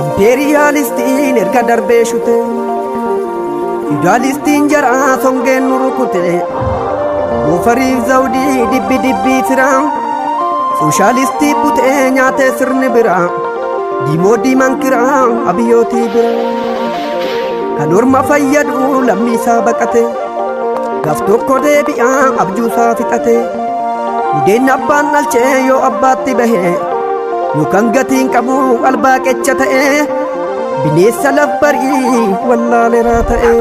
Imperialistiin erga darbee shute, feudalistiin jaraa songeen nu rukute, Gofariif zawdii dibbi dibbii firaa, sooshaalistii butee nyaatee sirni biraa, diimoo diiman kiraa abiyyootii biraa. Kan orma fayyadu lammii isaa baqate, gaaf tokko deebi'aa abjuusaa fixate, budeen abbaan dhalchee yoo abbaatti bahe, yookaan gatiin qabu albaa qecha ta'e, bineensa labbarii wallaaleraa ta'e.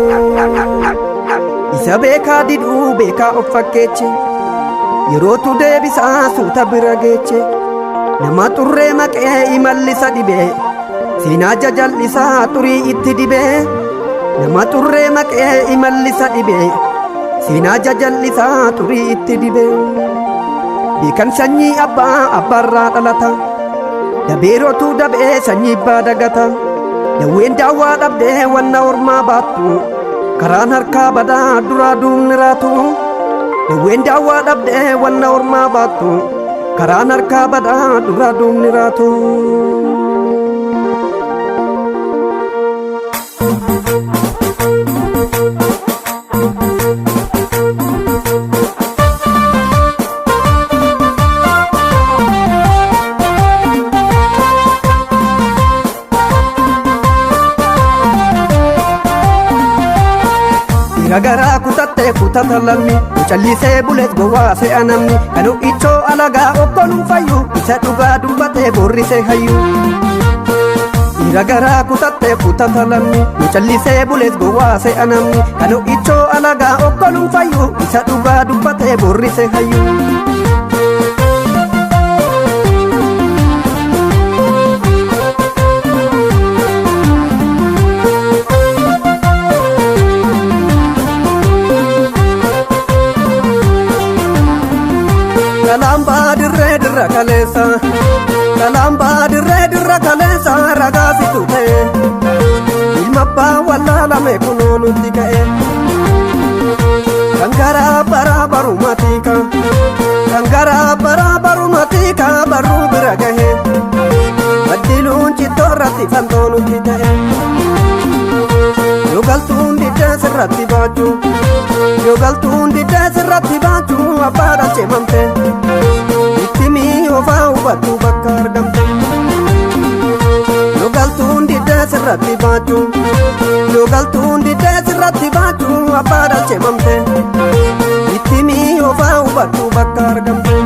Isa beekaa diduu beekaa of fakkeeche, yerootu deebisaa suuta bira geeche, nama xurree maqee imallisa dhibee, seenaa jajallisaa xurii itti dibee. Nama xurree maqee imallisa dhibee, seenaa jajallisaa xurii itti dibee. Beekan sanyii abbaa abbaarraa dhalata, dabeerotu dabee sanyii abbaa dagata. Dawween daawwaa dhabdee wanna ormaa baattu, karaan harkaa badaa duraa duubni raatu. Dawween daawwaa dhabdee wanna ormaa baattu, karaan harkaa badaa duraa duubni raatu. Gagaraa kutattee kutata lammi, callisee bulees gowwaa se'a namni. Kanuu ichoo alagaa okkoluun fayyu, isa dhugaa dubbatee boorrisee hayyu. Gagaraa kutattee kutata lammi, callisee bulees gowwaa se'a namni. Kanuu ichoo alagaa okkoluun fayyu, isa dhugaa dubbatee boorrisee hayyu. Kalamba dirra kaleessa, kalamba dirra kaleessa ragaa situ ta'e, ilma abbaa wallaalame kunoo nutti ka'e. Kan garaa baraa barumatika, kan garaa baraa barumatika barruu bira gahe, baddiluun cittoorratti fantoo nutti ta'e. Yoo galtuun diddee sirratti baachuu, yoo galtuun diddee sirratti baachuu abbaa dhalchee mamte. Ittimii ofaa hubattuu bakka argamte. Yoo galtuun diddee sirratti baachuu, yoo galtuun diddee sirratti baachuu abbaa dhalchee mamte. Ittimii ofaa hubattuu bakka argamte.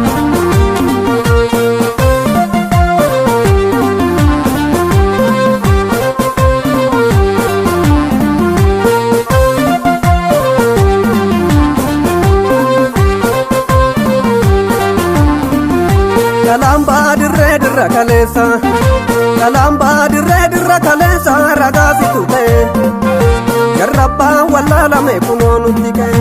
Kalamba dirra kaleessa, kalamba dirra kaleessa ragaa situ ta'e, jarrabbaa wallaalame kunoo nutti ka'e.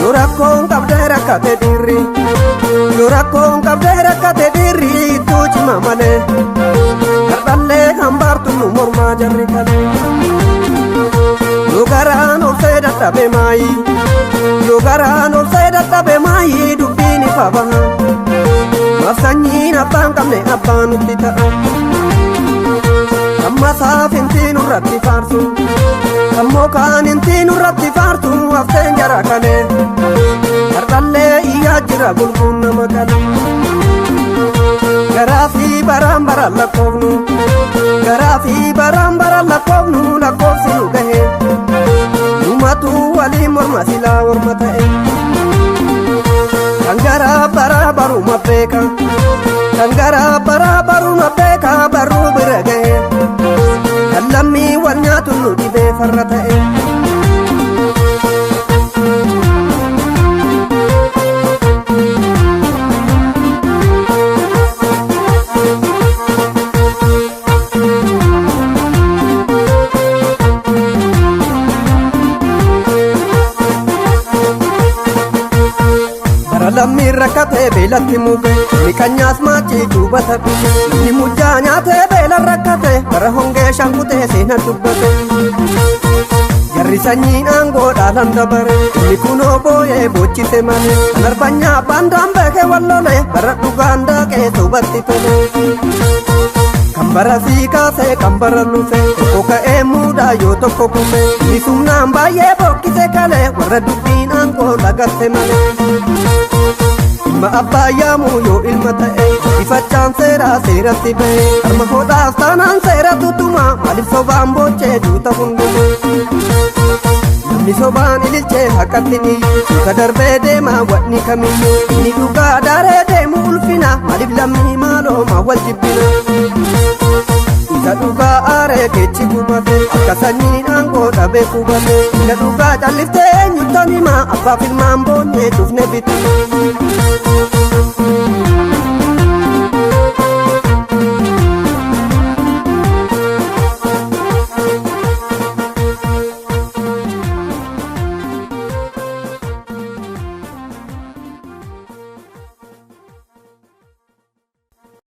Yoo rakkoon qabdee rakkate dirri, yoo rakkoon qabdee rakkate dirri ittuu cima malee, gardallee hambaartu nu mormaa jarri kalee. Yoo garaan obsee dadhabe maayi, yoo garaan obsee dadhabe maayi dubbiin ifa baha. Sanyiin abbaan qabne abbaan nutti ta'a. Amma saafintii nurratti faarsu, ammoo kaanintii nurratti faarsu hafteen jara kalee. Gardallee iyyaa jira gulguun nama kalee. Garaa fi baraan baraan lakkoofnu, garaa fi baraan baraan lakkoofnu lakkoofsi nu gahe. Numatu waliin morma silaa orma ta'e. Kan garaa baraa baruma beeka, kan garaa baraa baruma beeka barruu bira gahe. Kan lammii wal nyaatu nu dhibee farra ta'e. Lammi rakkatee beelatti mufe, ni kanyaas maachii duubata dhufe. Ni mujjaa nyaatee beela rakkate, bara hongee shankutee seena dubbate. Jarri sanyiin aangoo dhaalan dabare inni kunoo booyee boochise malee kan arbanyaa baandaan beekee wallole bara dhugaan daaqee sobatti tole. Kan bara sii kaasee kan bara lufe tokko ka'ee muudaa yoo tokko kufe inni sumnaan baay'ee bokkise kalee warra dubbiin aangoo lagatte malee. Ilma abbaa yaamuu yoo ilma ta'e ifachaan seeraa seeratti ba'e harma hodhaas taanaan seera tutuma maaliif sobaan boochee duuta hunduma. Namni sobaan ililchee haqatti niyyu suuta darbee deemaa wadni kamiyyuu inni dhugaa daaree deemu ulfina maaliif lammii maaloomaa wal jibbina. Isa dhugaa aaree keechi gubate akka sanyiin aangoo dhabee qubate isa dhugaa calliftee eenyutti hima abbaaf ilmaan boonyee dhufne bitame.